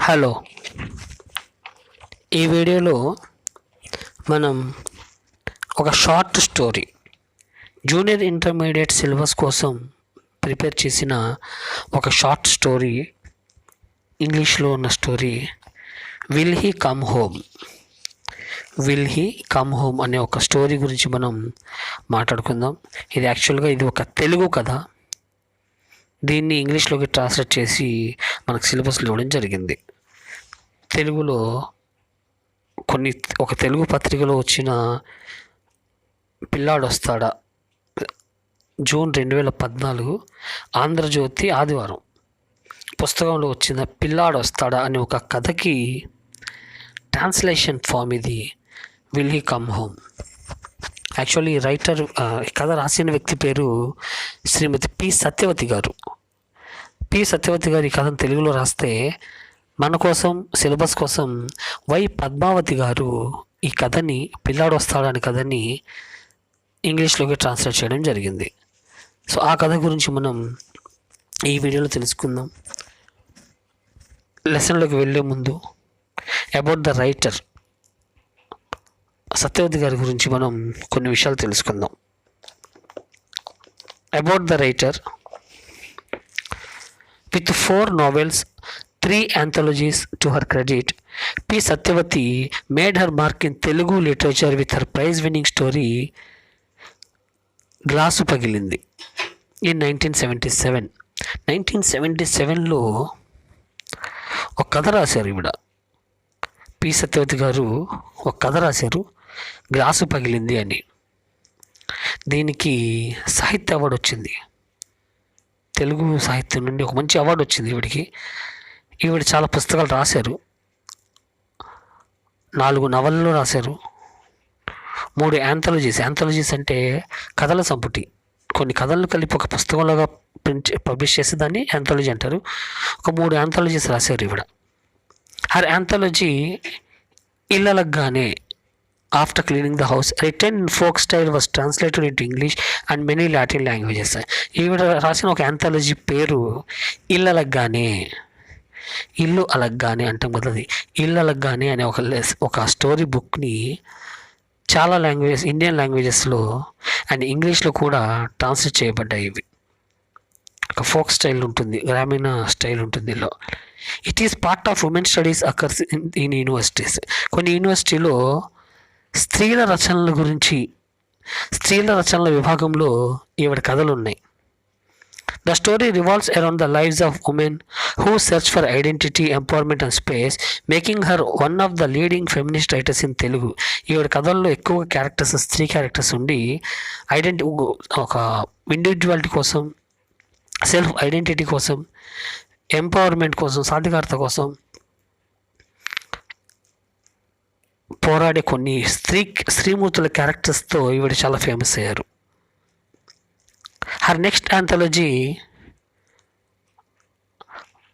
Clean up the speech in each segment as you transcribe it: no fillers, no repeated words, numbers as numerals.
Hello, ఈ వీడియోలో మనం ఒక short story junior intermediate syllabus కోసం ప్రిపేర్ చేసిన ఒక షార్ట్ స్టోరీ, ఇంగ్లీష్లో ఉన్న story will he come home. Will he come home అనే ఒక స్టోరీ గురించి మనం మాట్లాడుకుందాం. ఇది యాక్చువల్గా ఒక తెలుగు కథ. దీన్ని ఇంగ్లీష్లోకి ట్రాన్స్లేట్ చేసి మనకు సిలబస్లో ఇవ్వడం జరిగింది. తెలుగులో ఒక తెలుగు పత్రికలో వచ్చిన పిల్లాడు వస్తాడా, జూన్ 2014 ఆంధ్రజ్యోతి ఆదివారం పుస్తకంలో వచ్చిన పిల్లాడు వస్తాడా అనే ఒక కథకి ట్రాన్స్లేషన్ ఫామ్ ఇది will he come home. Actually writer, కథ రాసిన వ్యక్తి పేరు శ్రీమతి పి సత్యవతి గారు. పి సత్యవతి గారు ఈ కథను తెలుగులో రాస్తే మన కోసం, సిలబస్ కోసం వై పద్మావతి గారు ఈ కథని, పిల్లాడు వస్తాడని కథని ఇంగ్లీష్లోకి ట్రాన్స్లేట్ చేయడం జరిగింది. సో ఆ కథ గురించి మనం ఈ వీడియోలో తెలుసుకుందాం. లెసన్లోకి వెళ్ళే ముందు అబౌట్ ద రైటర్ సత్యవతి గారి గురించి మనం కొన్ని విషయాలు తెలుసుకుందాం. About the writer, with 4 novels, 3 anthologies to her credit, P. Satyavati made her mark in Telugu literature with her prize-winning story Glaasu Pagilindi in 1977. 1977లో ఒక కథ రాశారు. ఈవిడ పి సత్యవతి గారు ఒక కథ రాశారు, గ్లాసు పగిలింది అని. దీనికి సాహిత్య అవార్డు వచ్చింది. తెలుగు సాహిత్యం నుండి ఒక మంచి అవార్డు వచ్చింది ఈవిడికి. ఈవిడ చాలా పుస్తకాలు రాశారు. 4 నవలలు రాశారు, 3 యాంథాలజీస్ అంటే కథల సంపుటి. కొన్ని కథలను కలిపి ఒక పుస్తకంలాగా పబ్లిష్ చేసి దాన్ని యాంథాలజీ అంటారు. ఒక 3 యాంథాలజీస్ రాశారు ఈవిడ. హర్ యాంథాలజీ ఇల్లలగ్గానే, after cleaning the house, return in folk style, was translated into English and many Latin languages. ఈవిడ రాసిన ఒక యాంథాలజీ పేరు ఇల్లలగ్గానే. ఇల్లు అలగ్గానే అంటాం కదా, అది ఇల్లు అలగ్గానే అనే ఒక స్టోరీ బుక్ని చాలా ఇండియన్ లాంగ్వేజెస్లో అండ్ ఇంగ్లీష్లో కూడా ట్రాన్స్లేట్ చేయబడ్డాయి. ఇవి ఒక ఫోక్ స్టైల్ ఉంటుంది, గ్రామీణ స్టైల్ ఉంటుంది ఇందులో. It is part of women studies occurs in universities. కొన్ని యూనివర్సిటీలో స్త్రీల రచనల విభాగంలో ఈవిడ కథలు ఉన్నాయి. The story revolves around the lives of women who search for identity, empowerment and space, making her one of the leading feminist writers in Telugu. ఈవిడ కథల్లో ఎక్కువగా క్యారెక్టర్స్, స్త్రీ క్యారెక్టర్స్ ఉండి ఒక ఇండివిజువాలిటీ కోసం, సెల్ఫ్ ఐడెంటిటీ కోసం, ఎంపవర్మెంట్ కోసం, సాధికారత కోసం పోరాడే కొన్ని స్త్రీమూర్తుల క్యారెక్టర్స్తో ఈవిడ చాలా ఫేమస్ అయ్యారు. Her next anthology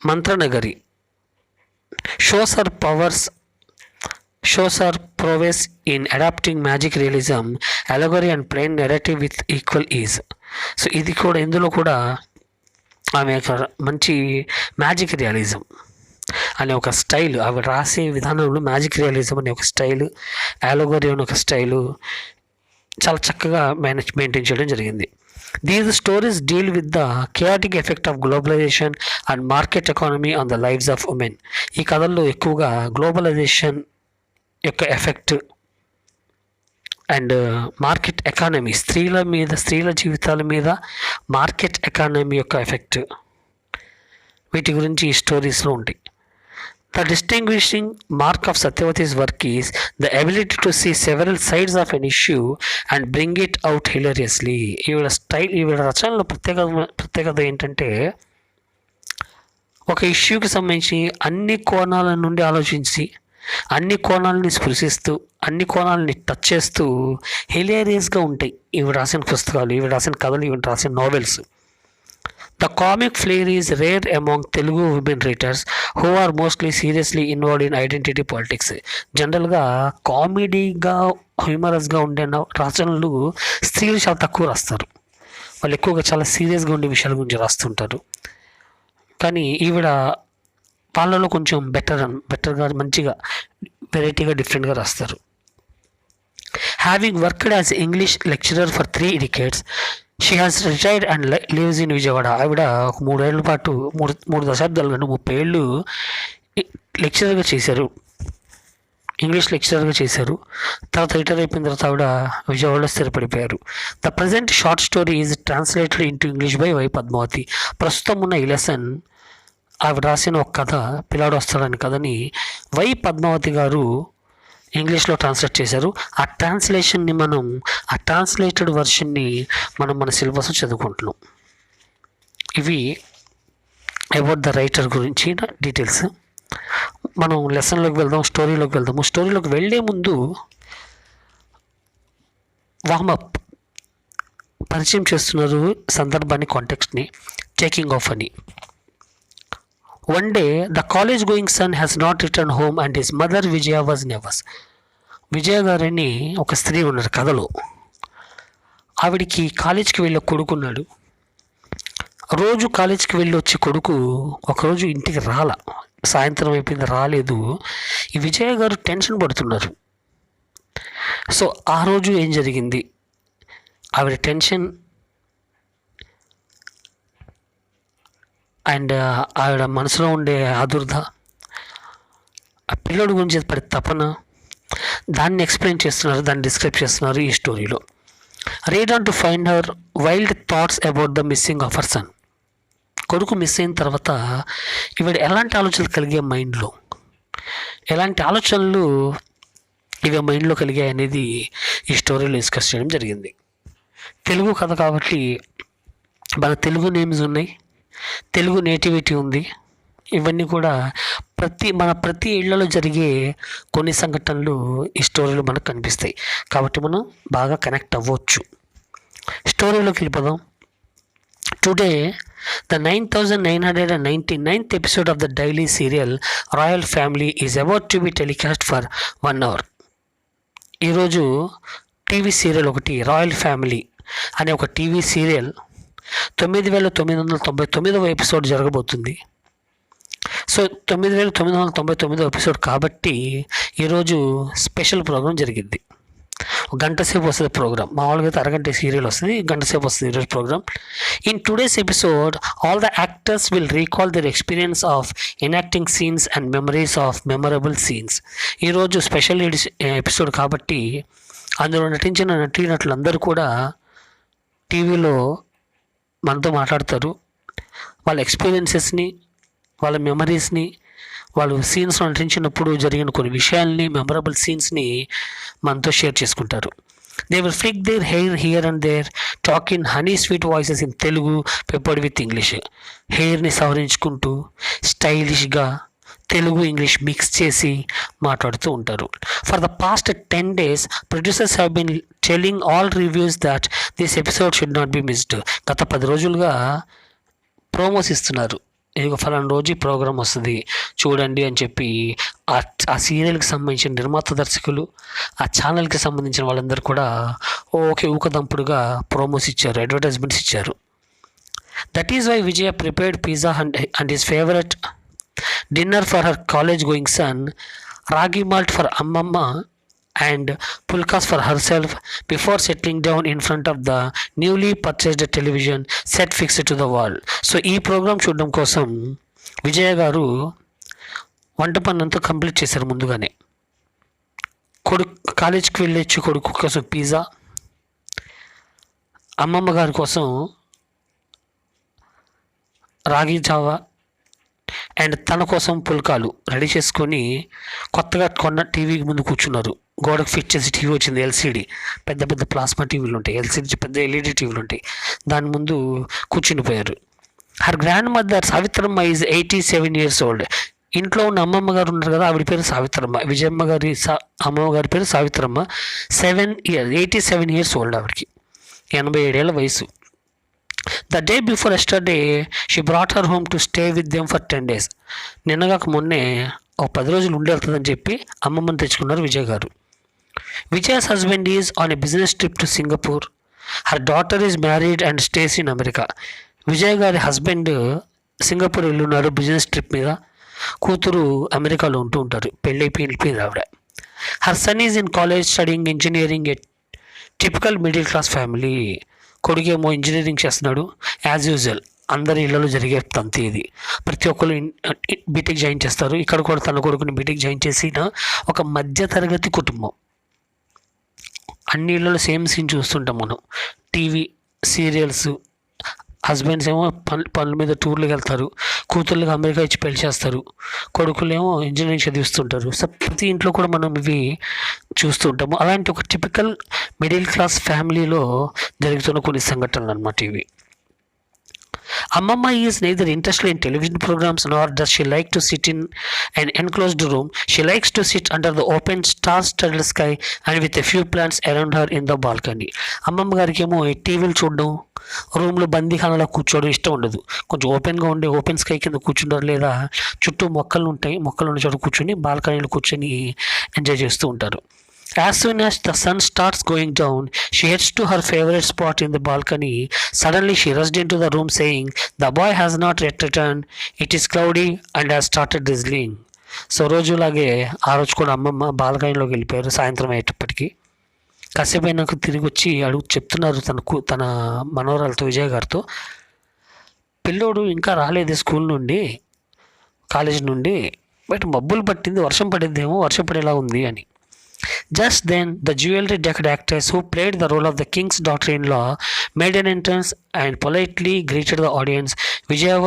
Mantranagari shows her prowess in adapting magic realism, allegory and plain narrative with equal ease. So ఇది కూడా, ఇందులో కూడా ఆమె మంచి మ్యాజిక్ రియలిజం అనే ఒక స్టైల్, ఆవిడ రాసే విధానంలో మ్యాజిక్ రియలిజం అనే ఒక స్టైల్, అలెగరీ అనే ఒక స్టైలు చాలా చక్కగా మెయింటైన్ చేయడం జరిగింది. These stories deal with the chaotic effect of globalisation and market economy on the lives of women. ఈ కథల్లో ఎక్కువగా గ్లోబలైజేషన్ యొక్క ఎఫెక్ట్ అండ్ మార్కెట్ ఎకానమీ, స్త్రీల జీవితాల మీద మార్కెట్ ఎకానమీ యొక్క ఎఫెక్ట్, వీటి గురించి ఈ స్టోరీస్లో ఉంటాయి. The distinguishing mark of Satyavati's work is the ability to see several sides of an issue and bring it out hilariously. ఈవిడ రచనలో ప్రత్యేకత ఏంటంటే, ఒక ఇష్యూకి సంబంధించి అన్ని కోణాల నుండి ఆలోచించి, అన్ని కోణాలని స్పృశిస్తూ, అన్ని కోణాలని టచ్ చేస్తూ హిలేరియస్గా ఉంటాయి ఈవిడ రాసిన పుస్తకాలు, ఈవిడ రాసిన కథలు, ఈవిడ రాసిన novels. The comic flair is rare among Telugu women writers who are mostly seriously involved in identity politics. జనరల్గా కామెడీగా, హ్యూమరస్గా ఉండే రచనలు స్త్రీలు చాలా తక్కువ రాస్తారు. వాళ్ళు ఎక్కువగా చాలా సీరియస్గా ఉండే విషయాల గురించి రాస్తుంటారు. కానీ ఈవిడ వాళ్ళలో కొంచెం బెటర్గా మంచిగా వెరైటీగా డిఫరెంట్గా రాస్తారు. Having worked as English lecturer for 3 decades, she has retired and lives in Vijayawada. ఆవిడ ఒక 3 ఏళ్ల పాటు 3 దశాబ్దాలు కంటే 30 ఏళ్ళు లెక్చరర్గా చేశారు, ఇంగ్లీష్ లెక్చరర్గా చేశారు. తర్వాత రిటైర్ అయిపోయిన తర్వాత ఆవిడ విజయవాడలో స్థిరపడిపోయారు. The present short story is translated into English by Y Padmavathi. ప్రస్తుతం ఉన్న ఈ లెసన్ ఆవిడ రాసిన ఒక కథ, పిల్లాడు వస్తాడని కథని వై పద్మావతి గారు ఇంగ్లీష్లో ట్రాన్స్లేట్ చేశారు. ఆ ట్రాన్స్లేషన్ని ఆ ట్రాన్స్లేటెడ్ వర్షన్ని మన సిలబస్లో చదువుకుంటున్నాం. ఇవి అబౌట్ ద రైటర్ గురించి డీటెయిల్స్. మనం లెసన్లోకి వెళ్దాం, స్టోరీలోకి వెళ్దాము. స్టోరీలోకి వెళ్ళే ముందు వార్మప్ పరిచయం చేస్తున్నారు సందర్భాన్ని, కాంటెక్స్ట్ని. టేకింగ్ ఆఫ్ అని. One day the college going son has not return home and his mother Vijaya was nervous. Vijaya గారని ఒక స్త్రీ ఉన్నారు కథలో. ఆవిడికి కాలేజ్కి వెళ్ళే కొడుకున్నాడు. రోజు కాలేజ్కి వెళ్ళి వచ్చే కొడుకు ఒకరోజు ఇంటికి సాయంత్రం అయిపోయింది, రాలేదు. ఈ విజయ గారు టెన్షన్ పడుతున్నారు. సో ఆ రోజు ఏం జరిగింది, ఆవిడ టెన్షన్ అండ్ ఆవిడ మనసులో ఉండే ఆదుర్ద, ఆ పిల్లోడి గురించి పడే తపన, దాన్ని ఎక్స్ప్లెయిన్ చేస్తున్నారు, దాన్ని డిస్క్రైబ్ చేస్తున్నారు ఈ స్టోరీలో. Read on to find her wild thoughts about the missing of her son. కొడుకు మిస్ అయిన తర్వాత ఈవిడ ఎలాంటి ఆలోచనలు కలిగే మైండ్లో, ఎలాంటి ఆలోచనలు ఇవి మైండ్లో కలిగాయి అనేది ఈ స్టోరీలో డిస్కస్ చేయడం జరిగింది. తెలుగు కథ కాబట్టి మన తెలుగు నేమ్స్ ఉన్నాయి, తెలుగు నేటివిటీ ఉంది. ఇవన్నీ కూడా ప్రతి ఇళ్లలో జరిగే కొన్ని సంఘటనలు ఈ స్టోరీలో మనకు కనిపిస్తాయి కాబట్టి మనం బాగా కనెక్ట్ అవ్వచ్చు. స్టోరీలోకి వెళ్ళిపోదాం. Today the 9999th episode of the daily serial Royal Family is about to be telecast for 1 hour. ఈరోజు టీవీ సీరియల్ ఒకటి, రాయల్ ఫ్యామిలీ అనే ఒక టీవీ సీరియల్ 9999వ ఎపిసోడ్ జరగబోతుంది. సో 9999వ ఎపిసోడ్ కాబట్టి ఈరోజు స్పెషల్ ప్రోగ్రాం జరిగింది. గంట సేపు వస్తుంది ప్రోగ్రామ్. మామూలుగా అయితే అరగంట సీరియల్ వస్తుంది, గంట సేపు వస్తుంది ఈరోజు programme. In today's episode all the actors will recall their experience of enacting scenes and memories of memorable scenes. ఈరోజు స్పెషల్ ఎపిసోడ్ కాబట్టి అందులో నటించిన నటీనటులందరూ కూడా టీవీలో మనతో మాట్లాడతారు. వాళ్ళ ఎక్స్పీరియన్సెస్ని, వాళ్ళ మెమరీస్ని, వాళ్ళు సీన్స్లో నటించినప్పుడు జరిగిన కొన్ని విషయాల్ని, మెమరబుల్ సీన్స్ని మనతో షేర్ చేసుకుంటారు. They will flick their hair here and there, talk in honey sweet voices in Telugu peppered with English. హెయిర్ని సవరించుకుంటూ స్టైలిష్గా తెలుగు ఇంగ్లీష్ మిక్స్ చేసి మాట్లాడుతూ ఉంటారు. For the past 10 days producers have been telling all reviews that this episode should not be missed. గత 10 రోజులుగా promos ఇస్తున్నారు. ఇదిగో ఫలానా రోజు ఈ ప్రోగ్రాం వస్తుంది చూడండి అని చెప్పి ఆ సీరియల్కి సంబంధించిన నిర్మాత దర్శకులు, ఆ ఛానల్కి సంబంధించిన వాళ్ళందరూ కూడా ఊకదంపుడుగా ప్రోమోస్ ఇచ్చారు, అడ్వర్టైజ్మెంట్స్ ఇచ్చారు. That is why Vijaya prepared pizza and his favourite dinner for her college going son, ragi malt for అమ్మమ్మ and pulkas for herself before settling down in front of the newly purchased television set fixed to the wall. So ఈ programme చూడడం కోసం విజయ గారు వంట పన్నంతా complete చేశారు ముందుగానే. కాలేజ్కి వెళ్ళొచ్చి కొడుకు కోసం పిజ్జా, అమ్మమ్మ గారి కోసం రాగి జావా అండ్ తన కోసం పుల్కాలు రెడీ చేసుకొని కొత్తగా కొన్న టీవీ ముందు కూర్చున్నారు. గోడకు ఫిట్ చేసి టీవీ వచ్చింది, ఎల్సీడీ, పెద్ద పెద్ద ప్లాస్మా టీవీలు ఉంటాయి, ఎల్సీడీ పెద్ద ఎల్ఈడి టీవీలు ఉంటాయి, దాని ముందు కూర్చుని పోయారు. Her grand mother Savitramma is 87 years old. ఇంట్లో ఉన్న అమ్మమ్మ గారు ఉన్నారు కదా, ఆవిడ పేరు సావిత్రమ్మ. విజయమ్మ గారి అమ్మమ్మ గారి పేరు సావిత్రమ్మ. 87 years old. ఆవిడకి 87 ఏళ్ళ వయసు. The day before yesterday, she brought her home to stay with them for 10 days. నిన్నగాక మొన్నే ఒక 10 రోజులు ఉండి వెళ్తుందని చెప్పి అమ్మమ్మని తెచ్చుకున్నారు విజయ్ గారు. Vijay's husband is on a business trip to Singapore. Her daughter is married and stays in America. Vijay గారి హస్బెండ్ సింగపూర్ వెళ్ళున్నారు బిజినెస్ ట్రిప్ మీద. కూతురు అమెరికాలో ఉంటూ ఉంటారు. వెళ్ళిపోయింది ఆవిడ. Her son is in college studying engineering, a typical middle class family. కొడుకేమో ఇంజనీరింగ్ చేస్తున్నాడు. యాజ్ యూజువల్ అందరి ఇళ్లలో జరిగే తంతి ఇది. ప్రతి ఒక్కరు బీటెక్ జాయిన్ చేస్తారు. ఇక్కడ కూడా తన కొడుకుని బీటెక్ జాయిన్ చేసిన ఒక మధ్యతరగతి కుటుంబం. అన్ని ఇళ్లలో సేమ్ సీన్ చూస్తుంటాం మనం. టీవీ సీరియల్స్, హస్బెండ్స్ ఏమో పనుల మీద టూర్లకు వెళ్తారు, కూతుర్లకు అమెరికా ఇచ్చి పెళ్లి చేస్తారు, కొడుకులేమో ఇంజనీరింగ్ చదివిస్తుంటారు. సో ప్రతి ఇంట్లో కూడా మనం ఇవి చూస్తుంటాము. అలాంటి ఒక టిపికల్ మిడిల్ క్లాస్ ఫ్యామిలీలో జరుగుతున్న కొన్ని సంఘటనలు అన్నమాట ఇవి. Amama is neither interested in television programs nor does she like to sit in an enclosed room. She likes to sit under the open star-studded sky and with a few plants around her in the balcony. అమ్మమ్మ గారికి ఏమో టీవీలు చూడడం, రూమ్లో బందీఖానాలో కూర్చోవడం ఇష్టం ఉండదు. కొంచెం ఓపెన్గా ఉండే ఓపెన్ స్కై కింద కూర్చుంటారు, లేదా చుట్టూ మొక్కలు ఉంటాయి, మొక్కలు ఉన్న చోట కూర్చొని బాల్కనీలో కూర్చొని ఎంజాయ్ చేస్తూ ఉంటారు. As soon as the sun starts going down, she heads to her favorite spot in the balcony. Suddenly she rushed into the room saying, "The boy has not yet returned. It is cloudy and has started drizzling." So రోజులాగే ఆ రోజు కూడా అమ్మమ్మ బాల్కనీలోకి వెళ్ళిపోయారు. సాయంత్రం అయ్యేటప్పటికి కాసేపు అయినాక తిరిగి వచ్చి చెప్తున్నారు తన మనవరాలతో, విజయ్ గారితో, పిల్లోడు ఇంకా రాలేదు స్కూల్ నుండి, కాలేజ్ నుండి, బయట మబ్బులు పట్టింది, వర్షం పడిద్దేమో, వర్షం పడేలా ఉంది అని. Just then, the jewelry-decked actress who played the role of the king's daughter-in-law made an entrance and politely greeted the audience. Vijaya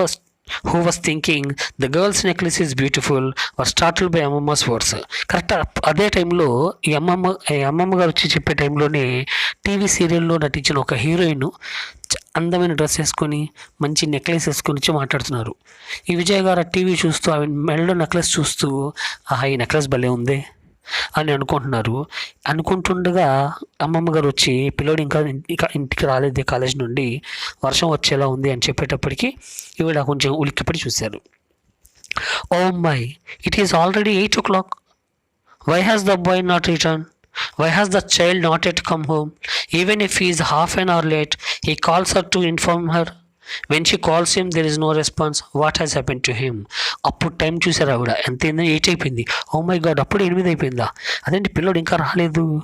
who was thinking, "The girl's necklace is beautiful," was startled by అమ్మమ్మ's words. Correct అదే టైంలో ఈ అమ్మమ్మ గారు వచ్చి చెప్పే టైంలోనే TV సీరియల్లో నటించిన ఒక హీరోయిన్ అందమైన డ్రెస్ వేసుకొని మంచి నెక్లెస్ వేసుకొని వచ్చి మాట్లాడుతున్నారు. ఈ విజయ్ గారు టీవీ చూస్తూ ఆమె మెడలో నెక్లెస్ చూస్తూ, ఆహా ఈ నెక్లెస్ భలే ఉంది అని అనుకుంటుండగా అమ్మమ్మ గారు వచ్చి, పిల్లోడు ఇంకా ఇంటికి రాలేదు కాలేజ్ నుండి, వర్షం వచ్చేలా ఉంది అని చెప్పేటప్పటికి ఈవిడ కొంచెం ఉలిక్కిపడి చూశారు. "Oh my, it is already 8 o'clock. Why has the boy not return? Why has the child not yet come home? Even if he is half an hour late, he calls her to inform her. When she calls him, there is no response. What has happened to him?" అప్పుడు time చూసారు ఆవిడ, ఎంత అయింది, 8 అయిపోయింది. Oh my God, అప్పుడు 8 అయిపోయిందా? అదేంటి పిల్లోడు ఇంకా రాలేదు,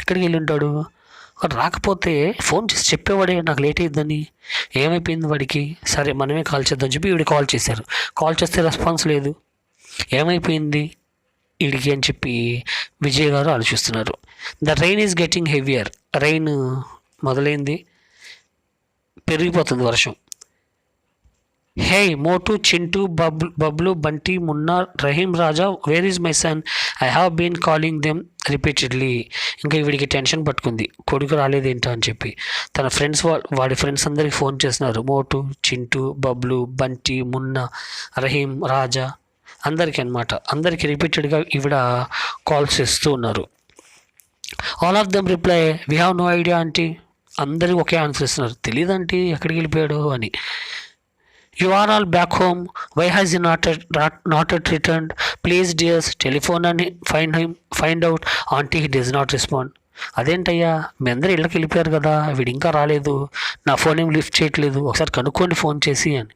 ఎక్కడికి వెళ్ళి ఉంటాడు? రాకపోతే ఫోన్ చేసి చెప్పేవాడే నాకు లేట్ అయ్యిందని, ఏమైపోయింది వాడికి, సరే మనమే కాల్ చేద్దాం చెప్పి ఈవిడ కాల్ చేశారు. కాల్ చేస్తే రెస్పాన్స్ లేదు, ఏమైపోయింది వీడికి అని చెప్పి విజయ్ గారు ఆలోచిస్తున్నారు. The rain is getting heavier. Rain మొదలైంది, పెరిగిపోతుంది వర్షం. "Hey Motu, Chintu, Bablu, Bunty, Munna, Rahim, Raja, where is my son? I have been calling them repeatedly." ఇంకా వీడికి టెన్షన్ పట్టుకుంది, కొడుకు రాలేదేంటో అని చెప్పి తన వాడి ఫ్రెండ్స్ అందరికి ఫోన్ చేస్తున్నారు. మోటు, చింటూ, బబ్లు, బంటి, మున్నా, రహీం, రాజా, అందరికీ అనమాట. అందరికీ రిపీటెడ్గా ఈవిడ కాల్స్ చేస్తూ ఉన్నారు. All of them reply, "we have no idea aunty." అందరూ ఒకే ఆన్సర్ ఇస్తున్నారు, తెలియదంటే ఎక్కడికి వెళ్ళిపోయాడు అని. "You are all back home. Why has you not at returned? Please dears telephone అని find out aunty he does not respond." అదేంటయ్యా, మీ అందరూ ఇళ్ళకి వెళ్ళిపోయారు కదా, వీడు ఇంకా రాలేదు, నా ఫోన్ ఏం లిఫ్ట్ చేయట్లేదు, ఒకసారి కనుక్కోండి ఫోన్ చేసి అని.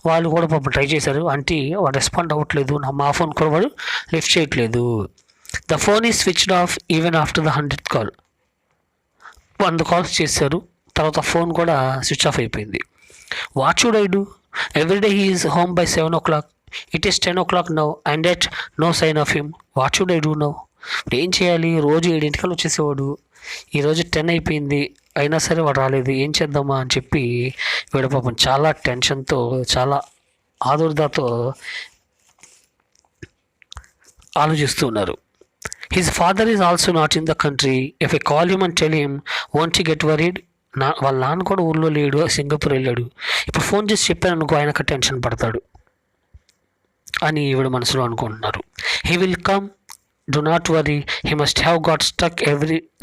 వాళ్ళు కూడా పాపం ట్రై చేశారు, ఆంటీ వాడు రెస్పాండ్ అవ్వట్లేదు, మా ఫోన్ కూడా వాడు లిఫ్ట్ చేయట్లేదు. The phone is switched off even after the 100th call. 100 calls చేశారు, తర్వాత ఫోన్ కూడా స్విచ్ ఆఫ్ అయిపోయింది. What should I do? Everyday he is home by 7 o'clock. It is 10 o'clock now and at no sign of him. What should I do now? ఇప్పుడు ఏం చేయాలి? రోజు 7 వచ్చేసేవాడు, ఈరోజు 10 అయిపోయింది, అయినా సరే వాడు రాలేదు, ఏం చేద్దామా అని చెప్పి వీడు పాపం చాలా టెన్షన్తో, చాలా ఆదుర్దాతో ఆలోచిస్తూ ఉన్నారు. His father is also not in the country. If I call him and tell him, won't he get worried? వాళ్ళ నాన్న కూడా ఊళ్ళో లేడు, సింగపూర్ వెళ్ళాడు, ఇప్పుడు ఫోన్ చేసి చెప్పాను అనుకో ఆయనకు టెన్షన్ పడతాడు అని ఈవిడ మనసులో అనుకుంటున్నారు. He will come, do not worry, he must have got stuck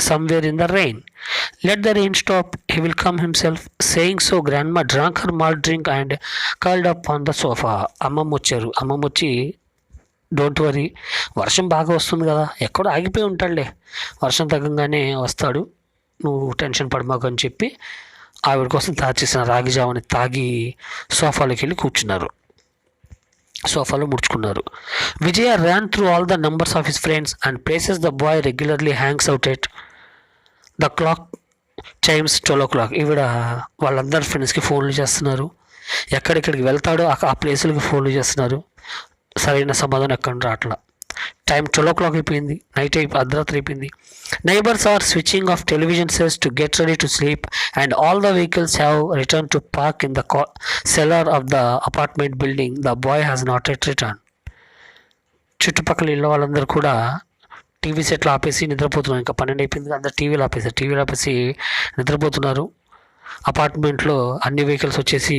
somewhere in the rain. Let the rain stop, he will come himself. Saying so, grandma drank her malt drink and curled up on the sofa. అమ్మమ్మ వచ్చి, don't worry, వర్షం బాగా వస్తుంది కదా, ఎక్కడో ఆగిపోయి ఉంటాడులే, వర్షం తగ్గంగానే వస్తాడు, నువ్వు టెన్షన్ పడమాకు అని చెప్పి ఆవిడ కోసం తయారు చేసిన రాగి జావని తాగి సోఫాలోకి వెళ్ళి కూర్చున్నారు. సోఫాలో ముడుచుకున్నారు. విజయ ran through all the numbers of his friends and places the boy regularly hangs out at. The clock chimes 12 o'clock. ఈవిడ వాళ్ళందరి ఫ్రెండ్స్కి ఫోన్లు చేస్తున్నారు, ఎక్కడెక్కడికి వెళ్తాడో ఆ ప్లేసులకి ఫోన్లు చేస్తున్నారు. సరైన సమాధానం ఎక్కడ రావట్లా. టైం 12 o'clock అయిపోయింది, అర్ధరాత్రి అయిపోయింది. Neighbours are switching off television sets to get ready to sleep and all the vehicles have return to park in the cellar of the apartment building. The boy has not at return. చుట్టుపక్కల ఇళ్ళ వాళ్ళందరూ కూడా TV సెట్లు ఆపేసి నిద్రపోతున్నారు. ఇంకా 12 అయిపోయింది, అందరు టీవీలు ఆపేసి నిద్రపోతున్నారు. అపార్ట్మెంట్లో అన్ని వెహికల్స్ వచ్చేసి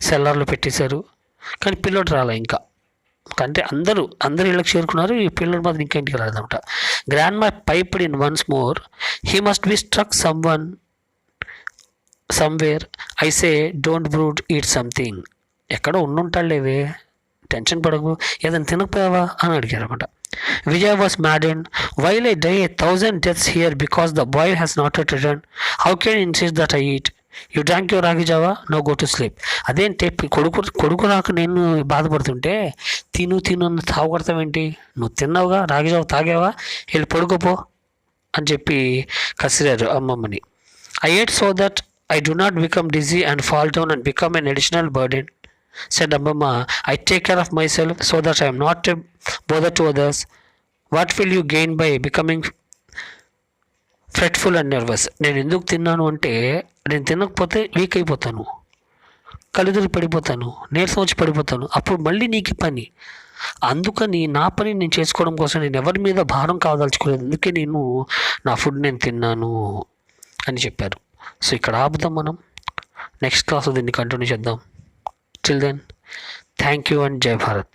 సెల్లార్లో పెట్టేశారు, కానీ పిల్లోడు రాలే ఇంకా. అంటే అందరూ ఇళ్ళకి చేరుకున్నారు, ఈ పిల్లడు మాత్రం ఇంకా ఇంటికి రాలేదన్నమాట. గ్రాండ్ మా piped in once more, he must be struck somewhere. I say don't brood eat something. ఎక్కడో ఉండుంటాడులేవే, టెన్షన్ పడకు, ఏదైనా తినకపోయావా అని అడిగారు అనమాట. Vijay was maddened. While I die 1,000 deaths here because the boy has not yet returned, how can you insist that I eat? You drank your ragi java, now go to sleep. అదేంటే కొడుకు రాక నేను బాధపడుతుంటే తిను అని తాగుకొడతావేంటి? నువ్వు తిన్నావుగా, రాగి జావ తాగావా, వెళ్ళి పడుకోపో అని చెప్పి కసిరారు అమ్మమ్మని. I ate so that I do not become dizzy and fall down and become an additional burden, said Ammamma. I take care of myself so that I am not a bother to others. What will you gain by becoming fretful and nervous? నేను ఎందుకు తిన్నాను అంటే, నేను తినకపోతే week అయిపోతాను, కలుదురు పడిపోతాను, నీరసం వచ్చి పడిపోతాను, అప్పుడు మళ్ళీ నీకు పని. అందుకని నా పని నేను చేసుకోవడం కోసం నేను ఎవరి మీద భారం కావదలుచుకోలేదు, అందుకే నేను నా ఫుడ్ నేను తిన్నాను అని చెప్పారు. సో ఇక్కడ ఆపుదాం మనం, నెక్స్ట్ క్లాస్లో దీన్ని కంటిన్యూ చేద్దాం. Till then, thank you and Jai Bharat.